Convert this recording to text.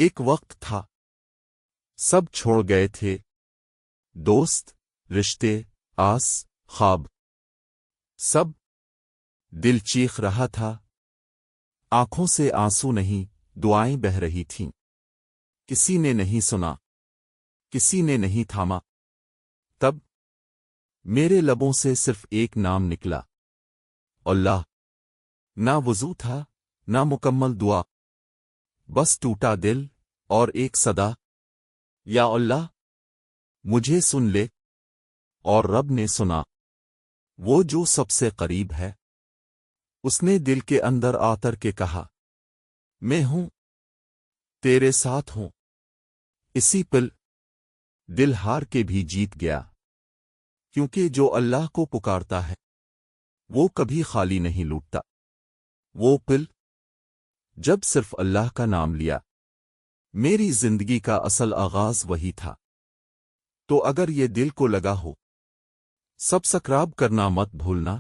ایک وقت تھا، سب چھوڑ گئے تھے، دوست، رشتے، آس، خواب، سب۔ دل چیخ رہا تھا، آنکھوں سے آنسو نہیں، دعائیں بہہ رہی تھیں۔ کسی نے نہیں سنا، کسی نے نہیں تھاما۔ تب میرے لبوں سے صرف ایک نام نکلا، اللہ۔ نہ وضو تھا، نہ مکمل دعا، بس ٹوٹا دل اور ایک صدا، یا اللہ، مجھے سن لے۔ اور رب نے سنا، وہ جو سب سے قریب ہے۔ اس نے دل کے اندر آتر کے کہا، میں ہوں، تیرے ساتھ ہوں۔ اسی پل دل ہار کے بھی جیت گیا، کیونکہ جو اللہ کو پکارتا ہے وہ کبھی خالی نہیں لوٹتا۔ وہ پل جب صرف اللہ کا نام لیا، میری زندگی کا اصل آغاز وہی تھا۔ تو اگر یہ دل کو لگا ہو، سبسکرائب کرنا مت بھولنا۔